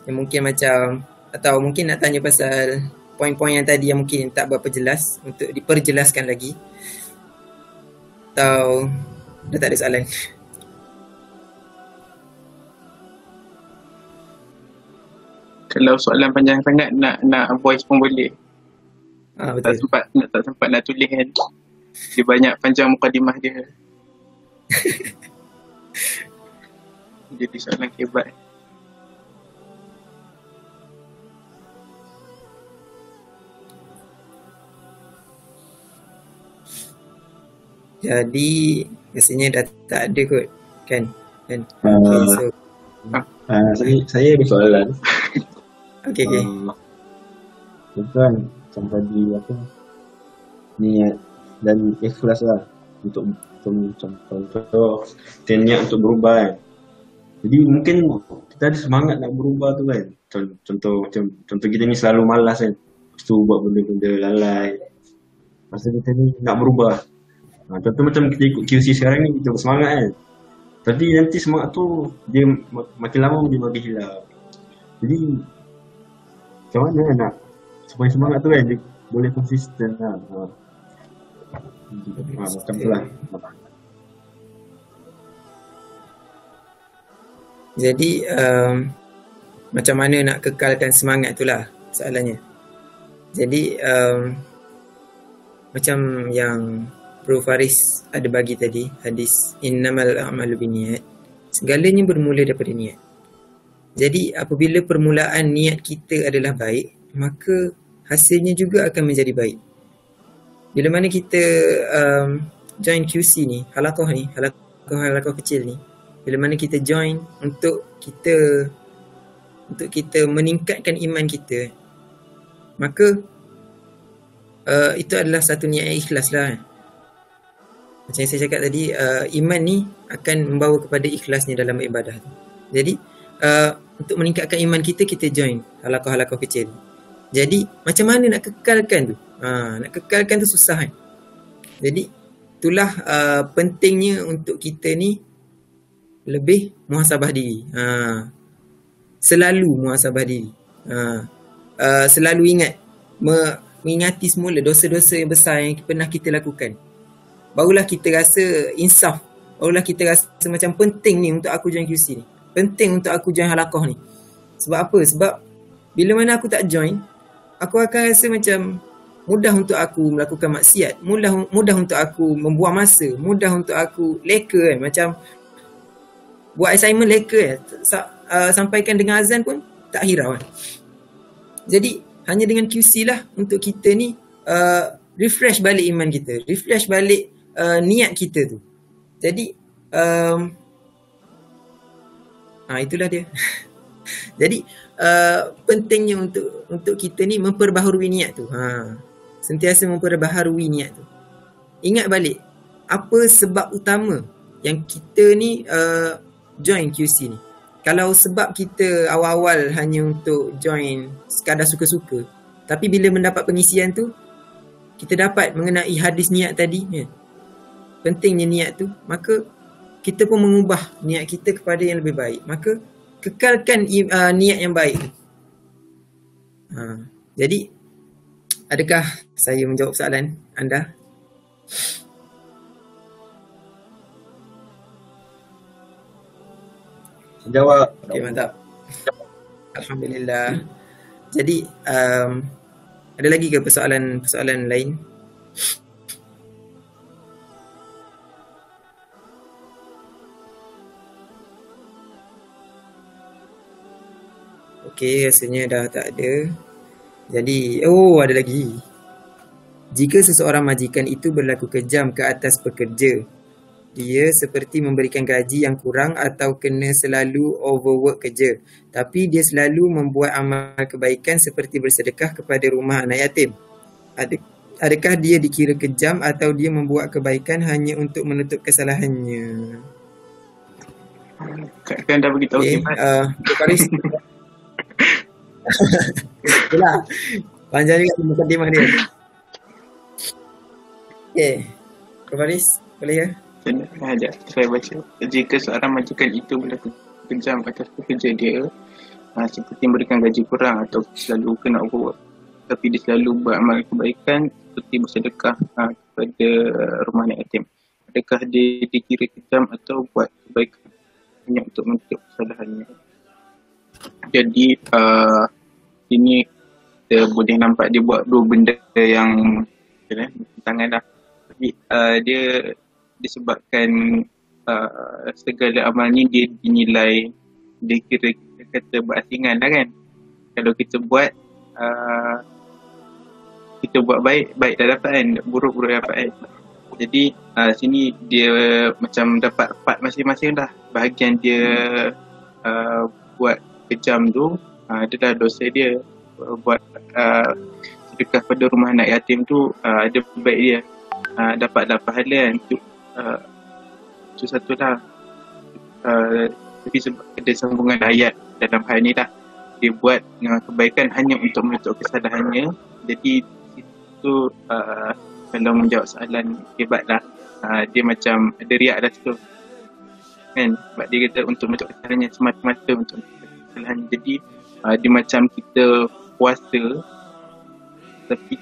Speaker 2: yang mungkin macam, atau mungkin nak tanya pasal poin-poin yang tadi yang mungkin tak berapa jelas, untuk diperjelaskan lagi, atau dah tak ada soalan?
Speaker 1: Kalau soalan panjang sangat nak voice pun boleh. Tak
Speaker 2: Betul.
Speaker 1: sempat nak tulis kan. Dia banyak panjang mukadimah dia. Jadi soalan hebat.
Speaker 2: Jadi rasanya dah tak ada kot kan. Okay, so
Speaker 3: Saya ada soalan.
Speaker 2: okay.
Speaker 3: Tuan, macam tadi apa, niat dan ikhlas lah untuk contoh kita niat untuk berubah kan. Jadi mungkin kita ada semangat nak berubah tu kan. Contoh kita ni selalu malas kan. Lepas tu buat benda-benda lalai. Masa kita ni nak berubah. Contoh macam kita ikut QC sekarang ni, kita bersemangat kan. Tapi nanti semangat tu dia makin lama dia makin hilang. Jadi macam mana nak supaya semangat tu kan dia boleh konsisten lah. Macam tu lah.
Speaker 2: Jadi macam mana nak kekalkan semangat tu lah soalannya. Jadi macam yang Bro Faris ada bagi tadi, hadis innamal a'malu binniyat, segalanya bermula daripada niat. Jadi apabila permulaan niat kita adalah baik, maka hasilnya juga akan menjadi baik. Bila mana kita join QC ni, halaqah kecil ni, bila mana kita join untuk kita meningkatkan iman kita, maka itu adalah satu niat yang ikhlas lah. Macam yang saya cakap tadi, iman ni akan membawa kepada ikhlasnya dalam ibadah tu. Jadi untuk meningkatkan iman kita, kita join halaqah-halaqah kecil. Jadi macam mana nak kekalkan tu? Nak kekalkan tu susah kan. Jadi itulah pentingnya untuk kita ni lebih muhasabah diri. Selalu muhasabah diri. Selalu ingat, mengingati semula dosa-dosa yang besar yang pernah kita lakukan. Barulah kita rasa insaf. Barulah kita rasa macam penting ni untuk aku join QC ni. Penting untuk aku join halaqah ni. Sebab apa? Sebab bila mana aku tak join, aku akan rasa macam mudah untuk aku melakukan maksiat, mudah untuk aku membuang masa, mudah untuk aku leka kan. Macam buat assignment leka kan. Sampaikan dengan azan pun tak hirau kan. Jadi hanya dengan QC lah untuk kita ni refresh balik iman kita, refresh balik niat kita tu. Jadi itulah dia. Jadi pentingnya untuk kita ni memperbaharui niat tu. Sentiasa memperbaharui niat tu. Ingat balik apa sebab utama yang kita ni join QC ni. Kalau sebab kita awal-awal hanya untuk join sekadar suka-suka, tapi bila mendapat pengisian tu, kita dapat mengenai hadis niat tadi kan? Pentingnya niat tu, maka kita pun mengubah niat kita kepada yang lebih baik. Maka kekalkan niat yang baik. Jadi adakah saya menjawab soalan anda?
Speaker 3: Jawab.
Speaker 2: Okey, mantap. Alhamdulillah. Jadi ada lagi ke persoalan lain? Okey, rasanya dah tak ada. Jadi, ada lagi. Jika seseorang majikan itu berlaku kejam ke atas pekerja, dia seperti memberikan gaji yang kurang atau kena selalu overwork kerja, tapi dia selalu membuat amal kebaikan seperti bersedekah kepada rumah anak yatim. Adakah dia dikira kejam atau dia membuat kebaikan hanya untuk menutup kesalahannya?
Speaker 1: Kan dah beritahu
Speaker 2: Faris. Itulah. Panjang juga mukadimah dia. Okay. Prof Faris, boleh ya?
Speaker 1: Sekejap, saya baca. Jika seorang majikan itu berlaku kejam atas pekerja dia, seperti memberikan gaji kurang atau selalu kena overwork, tapi dia selalu beramal kebaikan seperti bersedekah kepada rumah anak yatim, adakah dia dikira kejam atau buat kebaikan hanya untuk menutup kesalahannya? Jadi ini kita boleh nampak dia buat dua benda yang tangan dah. Tapi dia disebabkan segala amal ni dia dinilai, dia kira kita kata berasingan lah kan. Kalau kita buat baik dah dapat kan, buruk dapat kan. Jadi sini dia macam dapat part masing-masing dah. Bahagian dia buat kejam tu adalah dosa dia. Buat sedekah pada rumah anak yatim tu ada baik dia, dapatlah pahala kan. Itu satu lah. Tapi sebab ada sambungan ayat dalam hal ni lah, dia buat kebaikan hanya untuk menutup kesalahannya. Jadi itu kalau menjawab soalan hebat lah, dia macam ada riak dah situ kan. Sebab dia kata untuk menutup kesalahannya, semata-mata untuk menutup kesalahannya. Jadi dia macam kita puasa tapi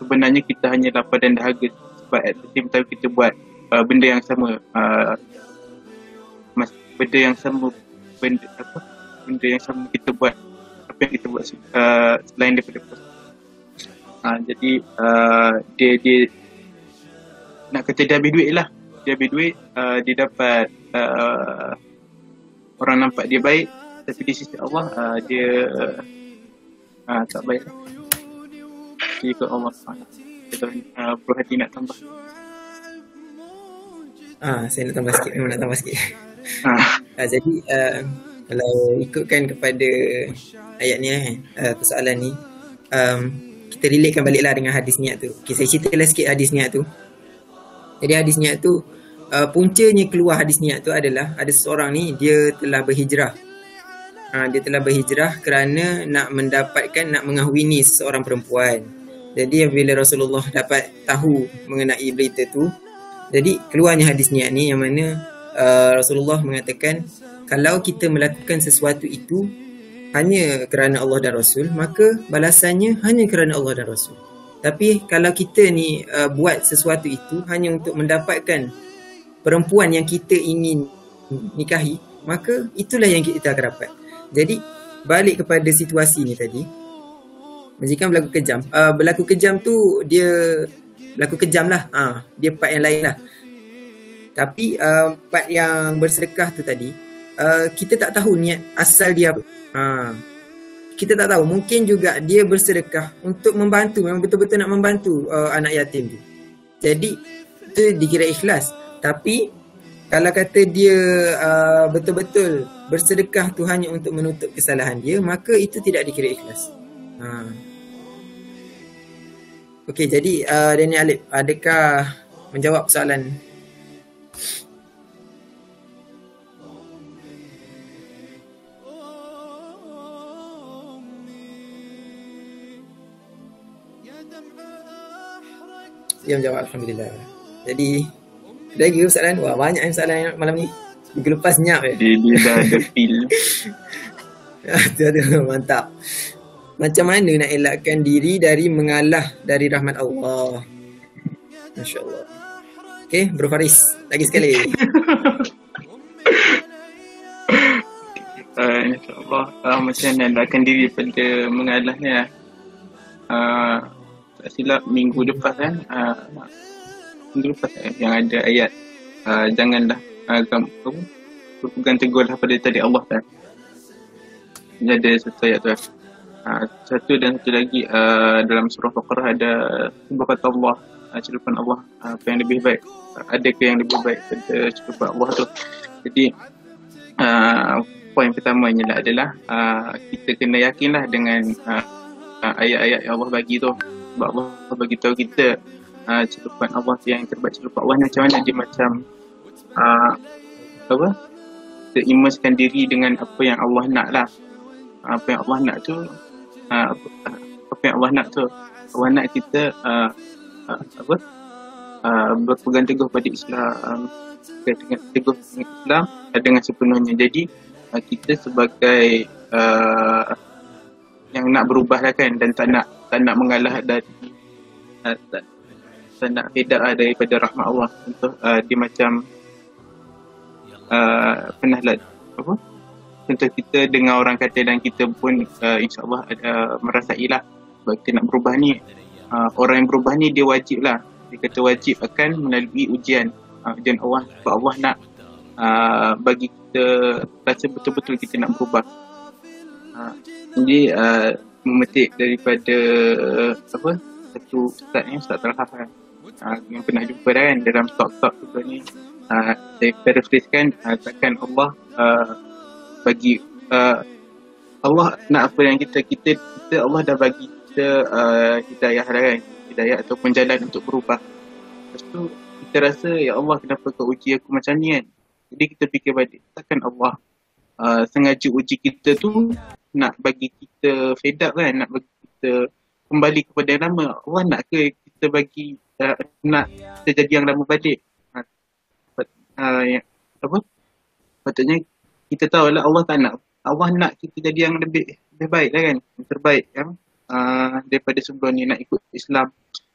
Speaker 1: sebenarnya kita hanya lapar dan dahaga, sebab at the same time kita buat benda yang sama, benda yang sama kita buat apa yang kita buat selain daripada puasa. Jadi dia nak kata dia habis duit lah. Dia habis duit, dia dapat orang nampak dia baik, tapi di sisi Allah dia tak baik. Jadi ke Allah Bro Hadi nak tambah.
Speaker 2: Saya nak tambah sikit, memang nak tambah sikit. Jadi kalau ikutkan kepada ayat ni persoalan ni, kita relatekan baliklah dengan hadis niat tu. Okay, saya ceritalah sikit hadis niat tu. Jadi hadis niat tu, puncanya keluar hadis niat tu adalah ada seorang ni, dia telah berhijrah. Dia telah berhijrah kerana nak mengahwini seorang perempuan. Jadi bila Rasulullah dapat tahu mengenai berita tu, jadi keluarnya hadis niat ni, yang mana Rasulullah mengatakan kalau kita melakukan sesuatu itu hanya kerana Allah dan Rasul, maka balasannya hanya kerana Allah dan Rasul. Tapi kalau kita ni buat sesuatu itu hanya untuk mendapatkan perempuan yang kita ingin nikahi, maka itulah yang kita akan dapat. Jadi balik kepada situasi ni tadi, majikan berlaku kejam tu, dia berlaku kejam lah, dia part yang lain lah. Tapi part yang bersedekah tu tadi, kita tak tahu niat asal dia apa. Kita tak tahu, mungkin juga dia bersedekah untuk membantu, memang betul-betul nak membantu anak yatim tu. Jadi itu dikira ikhlas. Tapi kalau kata dia betul-betul bersedekah tu hanya untuk menutup kesalahan dia, maka itu tidak dikira ikhlas. Okey, jadi Daniel Alip, adakah menjawab soalan? Dia menjawab, Alhamdulillah. Jadi lagi soalan? Wah, banyak soalan malam ni. Minggu lepas senyap
Speaker 1: Dia dah ada feel.
Speaker 2: Mantap. Macam mana nak elakkan diri dari mengalah dari rahmat Allah? Masya Allah. Okay, Bro Faris, lagi sekali.
Speaker 1: InsyaAllah macam mana elakkan diri daripada mengalahnya. Tak silap minggu lepas kan, yang ada ayat janganlah berpegang teguhlah pada tali Allah kan. Ini ada satu ayat tu. Satu dan satu lagi dalam surah Baqarah ada sebuah kata Allah, celupan Allah, apa yang lebih baik, adakah yang lebih baik pada celupan Allah tu. Jadi poin pertamanya adalah kita kena yakinlah dengan ayat-ayat yang Allah bagi tu. Sebab Allah bagi tahu kita celupan Allah tu yang terbaik. Celupan Allah macam mana, dia macam kita immerskan diri dengan apa yang Allah nak lah. Apa yang Allah nak tu, apa apa yang Allah nak tu. Allah nak kita berpegang teguh pada Islam, dengan teguh dengan Islam dengan sepenuhnya. Jadi kita sebagai yang nak berubah lah kan, dan tak nak mengalah dari tak nak beda daripada rahmat Allah. Contoh dia macam pernah lah contoh kita dengar orang kata, dan kita pun insyaAllah merasailah sebab kita nak berubah ni. Orang yang berubah ni dia wajib lah, dia kata wajib akan melalui ujian Allah, sebab Allah nak bagi kita rasa betul-betul kita nak berubah. Jadi memetik daripada satu ustaz ni, Ustaz Talhaf yang pernah jumpa dah kan dalam talk-talk tu ni, saya paraphrase-kan, takkan Allah bagi Allah nak apa yang kita Allah dah bagi kita hidayah dah kan, hidayah ataupun jalan untuk berubah. Lepas tu kita rasa, ya Allah kenapa kau uji aku macam ni kan. Jadi kita fikir balik, takkan Allah sengaja uji kita tu nak bagi kita fed up kan, nak bagi kita kembali kepada yang lama. Allah nak ke kita bagi nak kita jadi yang lama balik? Patutnya kita tahu lah Allah tak nak. Allah nak kita jadi yang lebih baik lah kan, yang terbaik yang daripada sebelum ni, nak ikut Islam.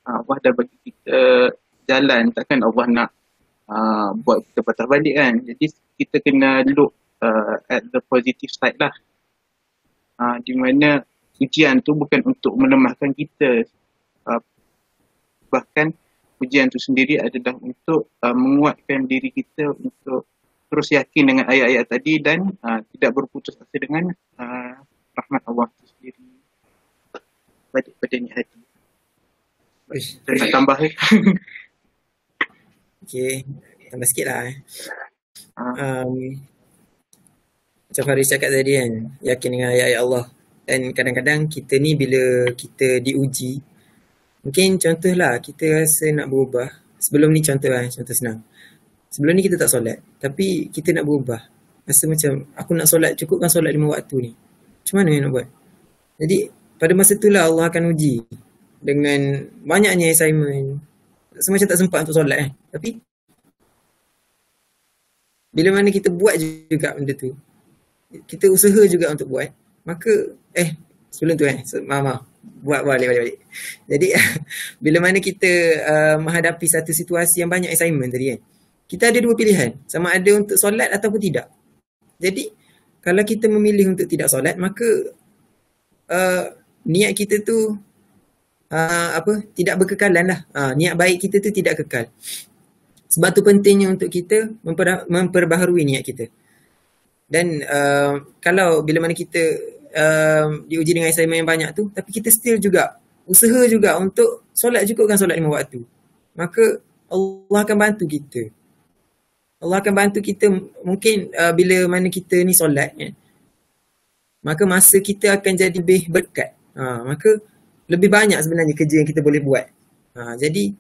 Speaker 1: Allah dah bagi kita jalan, takkan Allah nak buat kita patah balik kan. Jadi kita kena look at the positive side lah, di mana ujian tu bukan untuk melemahkan kita, bahkan ujian tu sendiri adalah untuk menguatkan diri kita untuk terus yakin dengan ayat-ayat tadi dan tidak berputus asa dengan rahmat Allah itu sendiri pada niat hati. Saya nak tambah
Speaker 2: Okay, tambah sikit lah macam Faris cakap tadi kan, yakin dengan ayat-ayat Allah. Dan kadang-kadang kita ni bila kita diuji, mungkin contohlah kita rasa nak berubah. Sebelum ni contoh senang, sebelum ni kita tak solat, tapi kita nak berubah. Rasa macam aku nak solat, cukupkan solat 5 waktu ni, macam mana nak buat? Jadi pada masa itulah Allah akan uji dengan banyaknya assignment. Macam tak sempat untuk solat tapi bila mana kita buat juga benda tu, kita usaha juga untuk buat, maka sebelum tu maaf buat balik. Jadi bila mana kita menghadapi satu situasi yang banyak assignment tadi kita ada 2 pilihan, sama ada untuk solat ataupun tidak. Jadi kalau kita memilih untuk tidak solat, maka niat kita tu tidak berkekalan lah. Niat baik kita tu tidak kekal. Sebab tu pentingnya untuk kita memperbaharui niat kita. Dan kalau bila mana kita diuji dengan assignment yang banyak tu, tapi kita still juga usaha juga untuk solat, cukupkan solat 5 waktu, maka Allah akan bantu kita. Allah akan bantu kita. Mungkin bila mana kita ni solat maka masa kita akan jadi lebih berkat. Maka lebih banyak sebenarnya kerja yang kita boleh buat. Jadi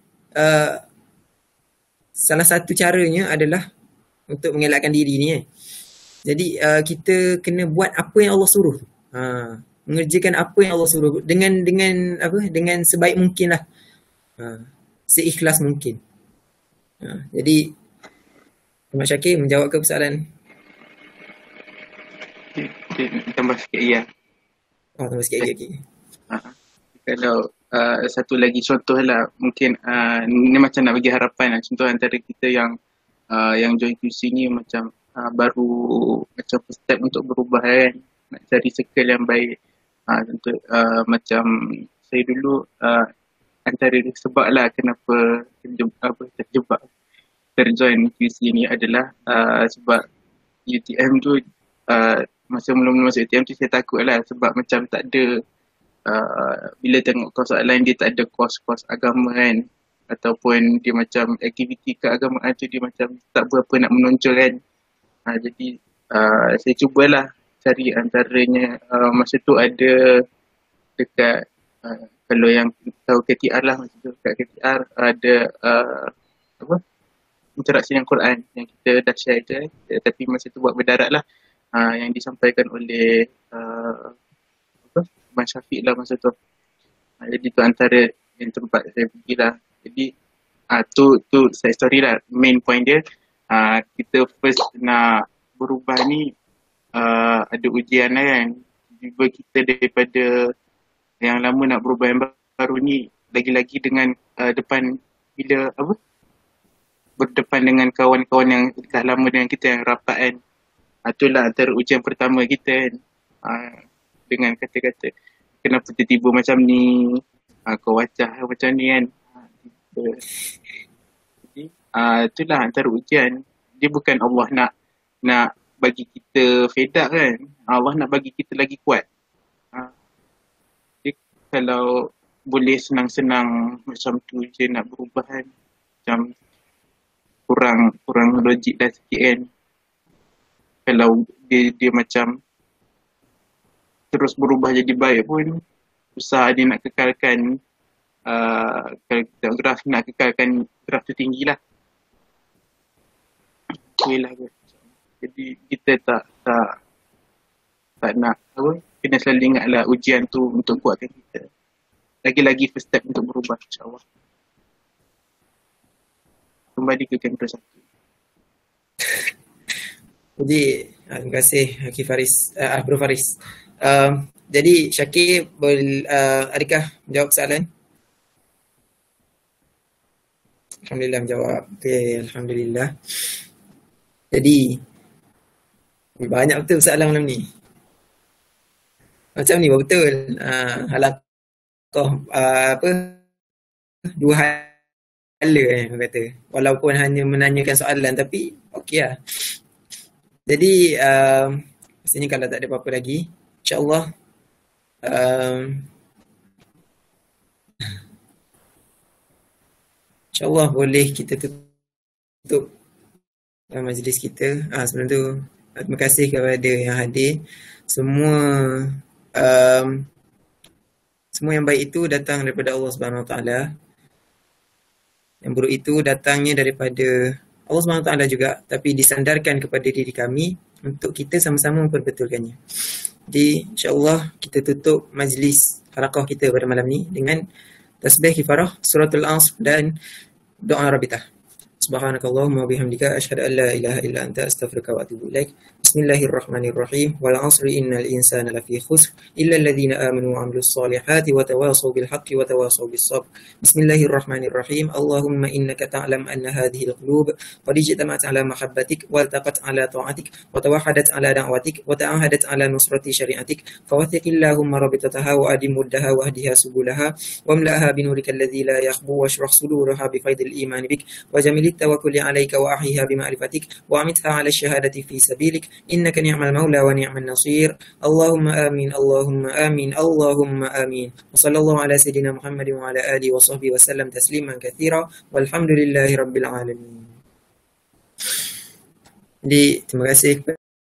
Speaker 2: salah satu caranya adalah untuk mengelakkan diri ni. Jadi kita kena buat apa yang Allah suruh. Mengerjakan apa yang Allah suruh dengan sebaik mungkin lah. Seikhlas mungkin. Jadi Ahmad Syakir menjawab ke persoalan?
Speaker 1: Tambah sikit ya.
Speaker 2: Tambah sikit lagi.
Speaker 1: Kalau satu lagi contoh lah, mungkin ni macam nak bagi harapan lah. Contoh antara kita yang join QC ni macam baru macam first step untuk berubah kan, nak cari circle yang baik. Contoh macam saya dulu antara sebab lah kenapa terjebak terjoin QC ni adalah sebab UTM tu masa mula-mula masuk UTM tu saya takut lah, sebab macam tak ada bila tengok kos lain dia tak ada kos agama kan, ataupun dia macam aktiviti keagamaan tu dia macam tak berapa nak menonjol kan. Jadi saya cubalah cari antaranya masa tu ada dekat kalau yang tahu KTR lah, masa tu kat KTR ada interaksi dengan Quran yang kita dah share je, tapi masa tu buat berdarat lah, yang disampaikan oleh Abang Syafiq lah masa tu. Jadi tu antara yang tempat saya pergi lah. Jadi tu side story lah. Main point dia, kita first nak berubah ni ada ujian lah kan. Tiba kita daripada yang lama nak berubah yang baru ni, lagi-lagi dengan depan bila apa, berdepan dengan kawan-kawan yang dah lama dengan kita yang rapat kan. Itulah antara ujian pertama kita kan. Dengan kata-kata, kenapa tiba-tiba macam ni, kau wacah macam ni kan. Jadi itulah antara ujian. Dia bukan Allah nak bagi kita fed up kan. Allah nak bagi kita lagi kuat. Jadi kalau boleh senang-senang macam tu je nak berubah kan, macam kurang logik dah sikit kan. Kalau dia macam terus berubah jadi baik pun, susah dia nak kekalkan kalau graf nak kekalkan graf tu tinggi lah. Jadi kita tak nak apa, kena selalu ingatlah ujian tu untuk kuatkan kita. Lagi-lagi first step untuk berubah, insyaAllah. Kembali ke kamera satu.
Speaker 2: Jadi terima kasih Hakim Faris, Bro Faris. Jadi Syakir adakah menjawab soalan? Alhamdulillah menjawab. Okay, Alhamdulillah. Jadi banyak betul soalan malam ni. Macam ni betul. Halaqah apa, dua hala orang kata. Walaupun hanya menanyakan soalan tapi okey lah. Jadi rasanya kalau tak ada apa-apa lagi, insya-Allah insya-Allah boleh kita tutup majlis kita. Sebelum tu terima kasih kepada yang hadir. Semua yang baik itu datang daripada Allah Subhanahu Wa Taala. Yang buruk itu datangnya daripada Allah Subhanahu Wa Taala juga, tapi disandarkan kepada diri kami untuk kita sama-sama memperbetulkannya. Jadi insya-Allah kita tutup majlis halaqah kita pada malam ni dengan tasbih kifarah, suratul Asr dan doa rabitah. Subhanakallahumma wa bihamdika asyhadu an la ilaha illa anta astaghfiruka wa atubu ilaik. Bismillahirrahmanirrahim. Wal 'asri innal insana lafi khusr illa alladhina amanu wa 'amilus solihati wa tawasaw bil haqqi wa tawasaw bis sabr. Bismillahirrahmanirrahim. Allahumma innaka ta'lam anna hadhihi al-qulub qad ijtama'at 'ala mahabbatik wa iltaqat 'ala ta'atik wa tawahadat 'ala da'watik wa ta'ahadat 'ala nusrati syari'atik. Fawathiqillahumma rabitataha wa adim muddaha wa ahdiha subulaha wa amla'aha binurika alladhi la yakhbu wa ashrah suduraha bi faidil iman bik wa jamil التوكل عليك وأحيها بمعرفتك وأمتها على الشهادة في سبيلك إنك نعم المولى ونعم النصير. اللهم آمين اللهم آمين اللهم آمين. وصلى الله على سيدنا محمد وعلى آله وصحبه وسلم تسليما كثيرا والحمد لله رب العالمين. Jadi terima kasih